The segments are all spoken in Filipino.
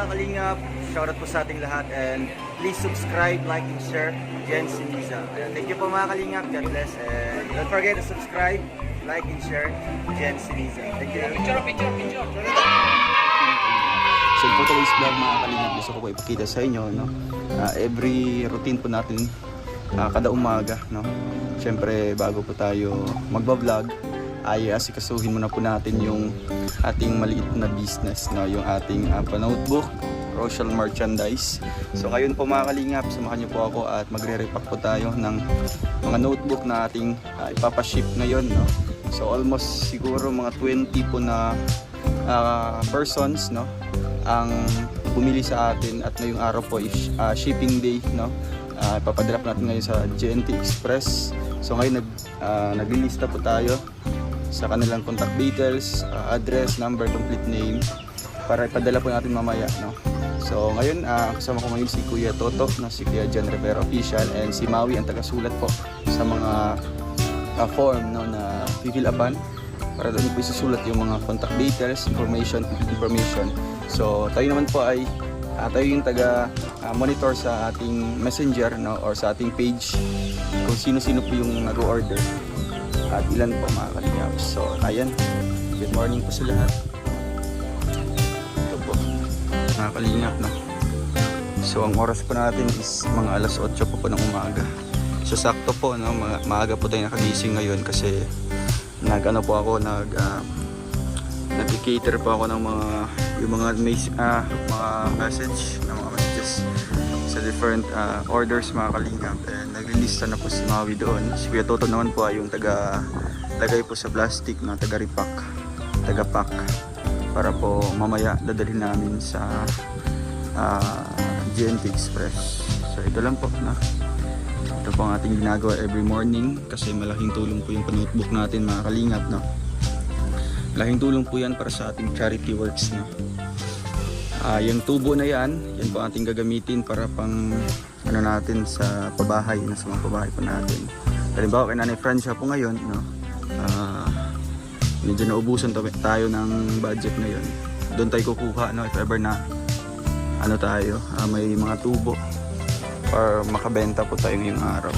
mga kalingap, shoutout po sa ating lahat and please subscribe, like, and share Jen Siniza. Ayan, thank you po mga kalingap, God bless, and don't forget to subscribe, like, and share Jen Siniza. Thank you. Picture. So for today's vlog mga kalingap, gusto ko po ipakita sa inyo, no? Every routine po natin kada umaga, no? Siyempre bago po tayo magba-vlog ay asikasuhin muna po natin yung ating maliit na business, no? Yung ating notebook, Rochelle merchandise. So ngayon po mga kalingap, samahan niyo po ako at magre-repack po tayo ng mga notebook na ating ipapaship ngayon, no? So almost siguro mga 20 po na persons, no, ang bumili sa atin at ngayong araw po is shipping day, no. Ipapadrop natin ngayon sa GNT Express. So ngayon naglilista po tayo sa kanilang contact details, address, number, complete name para ipadala po natin mamaya, no. So ngayon kasama ko ngayon si Kuya Toto, no, si Kuya John Rivera Official, and si Maui ang tagasulat po sa mga form, no, na fill upan para doon po isusulat yung mga contact details, information. So tayo naman po ay tayo yung taga monitor sa ating messenger, no, or sa ating page kung sino-sino po yung nag-order at ilan po mga kalingap. So ayan, good morning po sa lahat. Ito po mga kalingap, no. So ang oras po natin is mga alas 8 po ng umaga. So sakto po, no, maaga po tayo nakagising ngayon kasi nag-cater po ako ng mga message, ng mga messages sa different orders mga kalingap, and naglilista na po si Maui doon. Si Kuya Toto naman po ay yung tagay po sa plastic, na taga-pack para po mamaya dadalhin namin sa GNT Express. So ito lang po, na ito po ang ating ginagawa every morning kasi malaking tulong po yung notebook natin mga kalingap, no. Malaking tulong po yan para sa ating charity works, no. Yung tubo na yan po ating gagamitin para pang natin sa pabahay, sa mga pabahay po natin. Halimbawa kay Nanay Francia po ngayon, no, medyo naubusan tayo ng budget ngayon. Doon tayo kukuha, no, if ever na tayo may mga tubo or makabenta po tayo ngayong araw.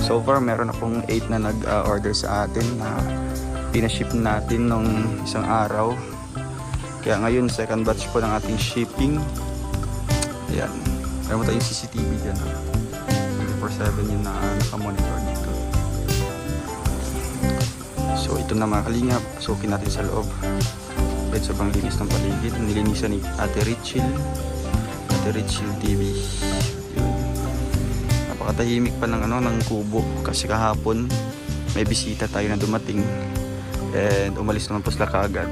So far meron akong 8 na nag-order sa atin na pinaship natin nung isang araw. Kaya ngayon second batch po ng ating shipping. Ayan, meron tayong CCTV dyan, 24/7 yun na nakamonitor dito. So ito na mga kalingap, sukin natin sa loob. Kahit sobrang linis ng paligid, nilinisan ni Ate Richil TV. Napakatahimik pa ng kubo kasi kahapon may bisita tayo na dumating and umalis naman po sila kaagad.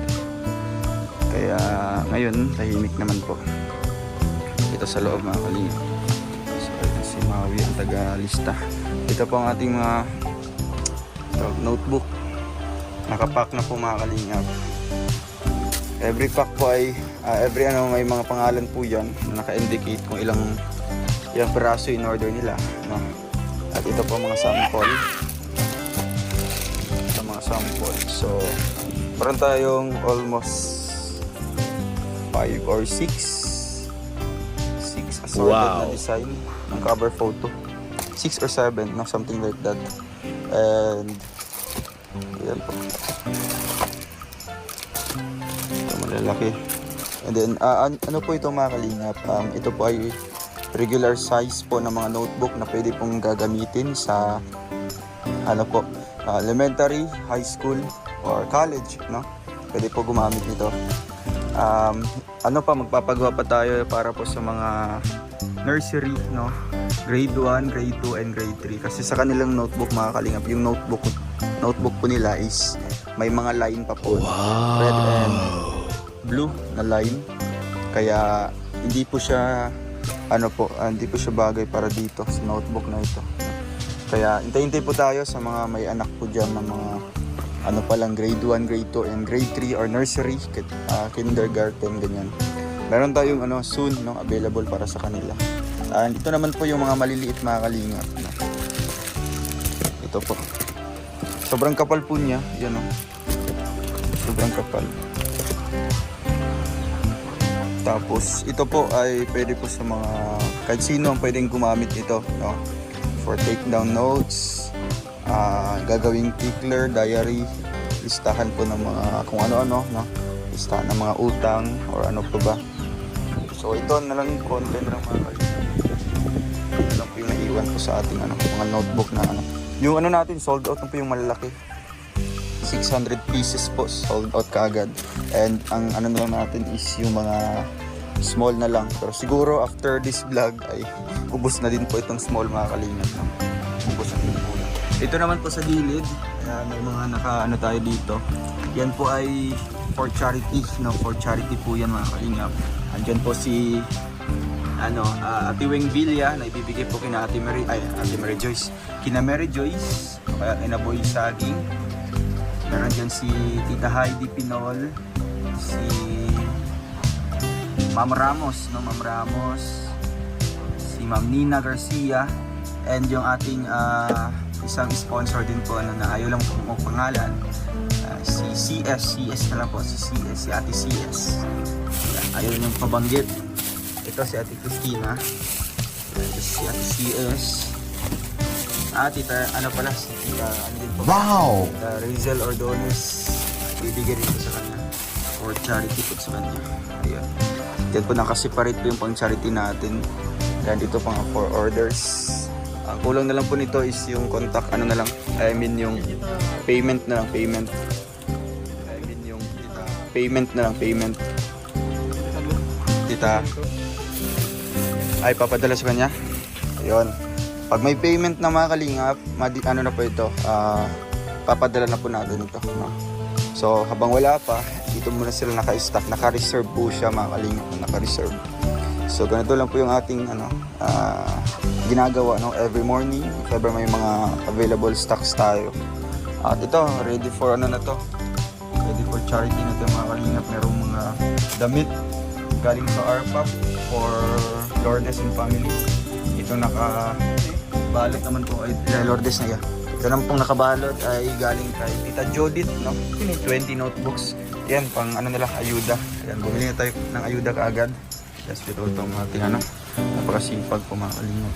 Kaya ngayon tahimik naman po ito sa loob mga kalingap. So si Maui ang taga-lista. Ito po ang ating mga notebook, nakapack na po mga kalingap. Every pack po ay may mga pangalan po yan na naka-indicate kung ilang peraso in order nila, no? At ito po mga sample. So meron tayong almost 5 or 6 assorted na design ng cover photo, 6 or 7, no, something like that. And ayan po, ito malalaki. And then ano po ito mga kalingap, ito po ay regular size po ng mga notebook na pwede pong gagamitin sa elementary, high school or college, no. Pwede po gumamit nito. Magpapagawa pa tayo para po sa mga nursery, no, grade 1, grade 2 and grade 3 kasi sa kanilang notebook mga kalingap, yung notebook po nila is may mga line pa po. Wow. Red and blue na line, kaya hindi po siya bagay para dito sa notebook na ito. Kaya hintay po tayo sa mga may anak po dyan ng mga palang grade 1, grade 2 and grade 3 or nursery, kindergarten, ganyan. Meron tayong soon, no, available para sa kanila. Ito naman po yung mga maliliit mga kalingap, no. Ito po, sobrang kapal po niya, yan, no. Sobrang kapal. Tapos ito po ay pwede po sa mga kahit sino ang pwedeng gumamit ito, no? For take down notes, gagawing tickler, diary, listahan po ng mga kung ano-ano, no? Listahan ng mga utang or ano po ba. So ito na lang yung content ng mga kalingap. Ito lang po yung naiwan ko sa ating mga notebook na ano. Yung ano natin, sold out na po yung malalaki. 600 pieces po, sold out kaagad. And ang ano na lang natin is yung mga small na lang. Pero siguro after this vlog ay ubos na din po itong small mga kalingap. No? Ubos na din po. Ito naman po sa gilid, may mga naka-ano tayo dito. Yan po ay for charity, no? For charity po yan mga kalingap. Andyan po si Ate Weng Villa na ibibigay po kina Ate Mary Joyce. Kina Mary Joyce, kaya kina Boy Saging. Meron dyan si Tita Heidi Pinol, si Ma'am Ramos, no? Ma'am Ramos, si Ma'am Nina Garcia, and yung ating isang sponsor din po na ayaw lang po pangalan, si CS na lang po, si Ate CS. Ayaw niyang pabanggit. Ito si Ate Christina, si Ate CS. Tita, si Tita, din po. Wow! Tita Rizel Ordones, bibigyan rin po sa kanya. For charity po sa kanya. Ayan. Yan po nakaseparate po yung pang charity natin. Yan dito pang for orders. Ang kulang na lang po nito is yung contact, yung payment na lang, payment. Tita, ay papadala sa kanya. Ayun. Pag may payment na mga kalingap, na po ito, papadala na po natin ito. No? So, habang wala pa, dito muna sila naka-stack. Naka-reserve po siya mga kalingap, naka-reserve. So, ganito lang po yung ating ginagawa, no? Every morning, if ever may mga available stocks tayo. At ito, ready for ready for charity na ito mga kalingap. Merong mga damit galing sa RPAP for Lourdes and family. Ito nakabalot naman po ay Lourdes na yan. Ito naman pong nakabalot ay galing kay Tita Judith, no? 20 notebooks. Yan, pang ayuda. Ayan, bumili na tayo ng ayuda kaagad. Yes, dito itong ating napakasipag po mga kalingap.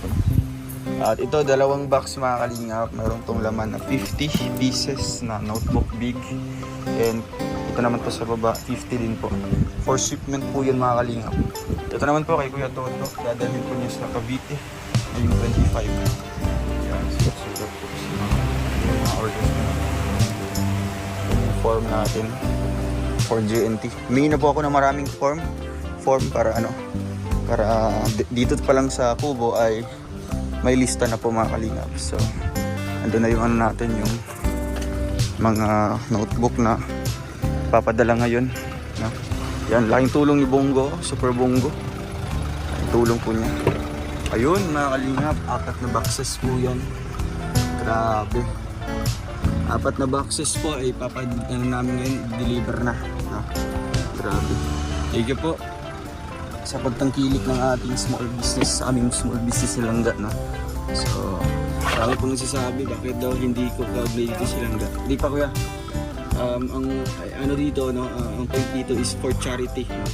At ito, 2 box mga kalingap. Mayroon tong laman na 50 pieces na notebook big. And ito naman po sa baba, 50 din po. For shipment po yun mga kalingap. Ito naman po kay Kuya Toto. Dadalhin po niya sa Cavite. Ngayong 25. Yan, sulat po sa mga orders na form natin for GNT. Humingi na po ako ng maraming form para dito pa lang sa kubo ay may lista na po mga kalingap. So andun na yung natin, yung mga notebook na papadala ngayon, no? Yan, laking tulong ni Bongo, Super Bongo. Laking tulong po niya. Ayun mga kalingap, 4 na boxes po yan. Grabe. 4 na boxes po ay papadala namin ngayon, deliver na, no? Grabe. Thank you po sa pagtangkilik ng ating small business, sa aming small business na Langga, no? So, marami pong nagsasabi bakit daw hindi ko kaugnay dito si Langga. Hindi pa kuya. Ang dito, no? Ang point dito is for charity, no?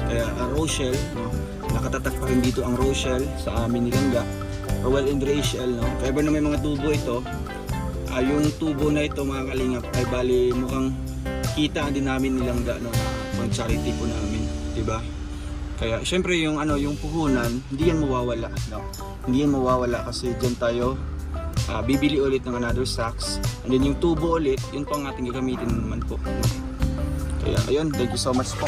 Kaya Rochelle, no? Nakatatak pa rin dito ang Rochelle sa amin ni Langga. Rowell and Rachel, no? Kaya ba na may mga tubo ito, yung tubo na ito mga kalingap ay bali mukhang kita din namin ni Langga, no? Pang charity po namin, diba? Kaya syempre yung puhunan, hindi yan mawawala, no? Hindi yan mawawala kasi diyan tayo bibili ulit ng another stocks. And then yung tubo ulit, yun po ang ating gagamitin naman po, no? Kaya ayun, thank you so much po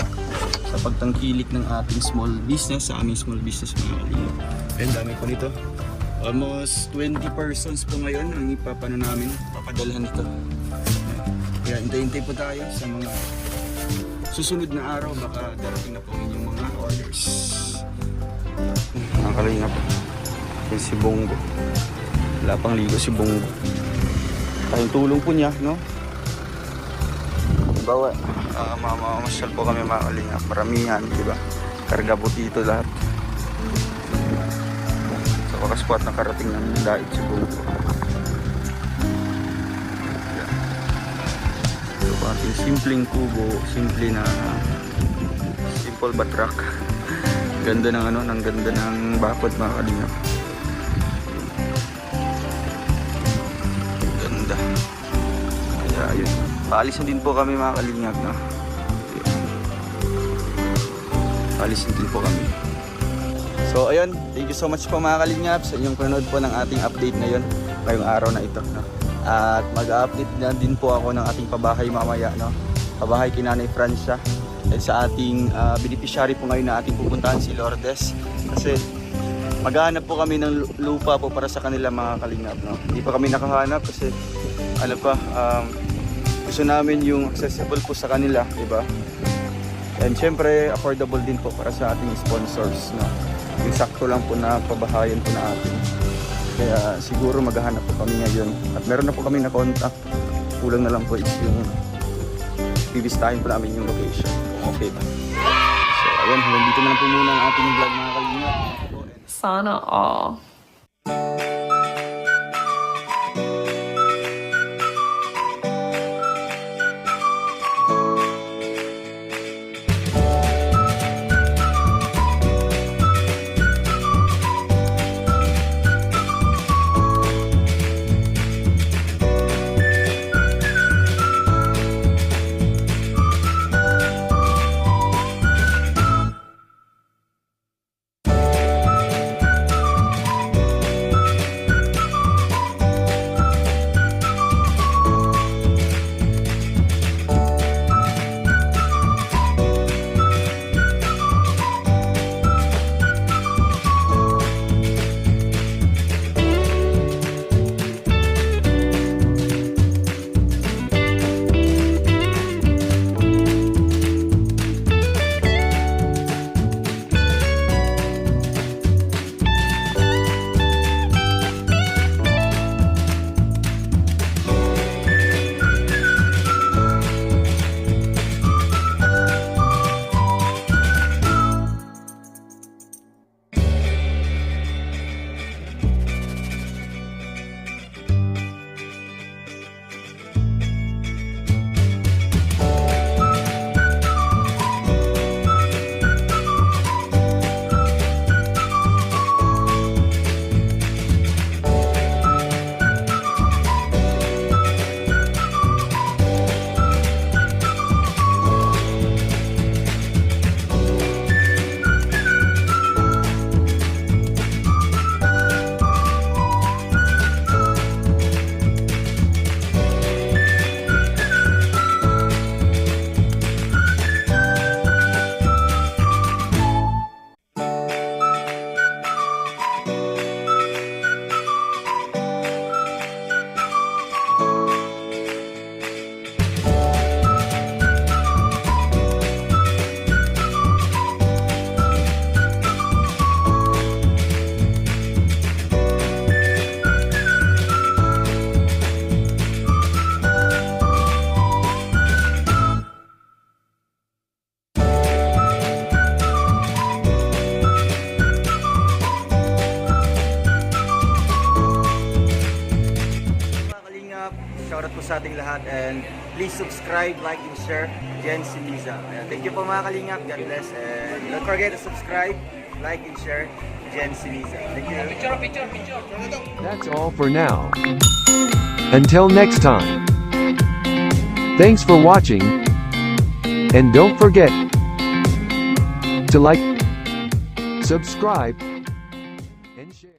sa pagtangkilik ng ating small business, sa aming small business mga kalingap. And dami po nito. Almost 20 persons po ngayon ang papadalhan nito. Kaya hintay-hintay po tayo sa mga susunod na araw, baka darating na po inyong mga orders. Nakakalinga po. Yung si Bongo. Wala pang ligo si Bongo. Tayong tulong po niya, no? Bawa, mamamasyal po kami mga kalinga. Maramihan, diba? Karga po dito lahat. Sa wakas po at nakarating ng dait si Bongo. Ating simpleng kubo, simple na simple but rock. Ganda ng ano, ng ganda ng bakod mga kalingap. Ganda. Kaya ayun. Paalisin din po kami mga kalingap, no? Paalisin din po kami. So ayun, thank you so much po mga kalingap sa inyong panonood po ng ating update ngayon, ngayong araw na ito, no? At mag-update na din po ako ng ating pabahay mamaya, no? Pabahay kay Nanay Francia. At sa ating beneficiary po ngayon na ating pupuntahan si Lourdes. Kasi maghahanap po kami ng lupa po para sa kanila mga kalingap, no? Hindi pa kami nakahanap kasi ano pa, gusto namin yung accessible po sa kanila, diba? And syempre affordable din po para sa ating sponsors, no? Yung sakto lang po na pabahayan po na atin. Kaya siguro maghahanap po kami ngayon. At meron na po kami na contact. Kulang na lang po is yung bibistahin po namin yung location. Okay ba? So ayun, hanggang dito na lang po muna ang ating vlog mga kalingap. Sana all. Shoutout po sa ating lahat and please subscribe, like, and share Jen Siniza. Ayan, thank you po mga kalingap. God bless and don't forget to subscribe, like, and share Jen Siniza. Thank you. That's all for now. Until next time. Thanks for watching. And don't forget to like, subscribe, and share.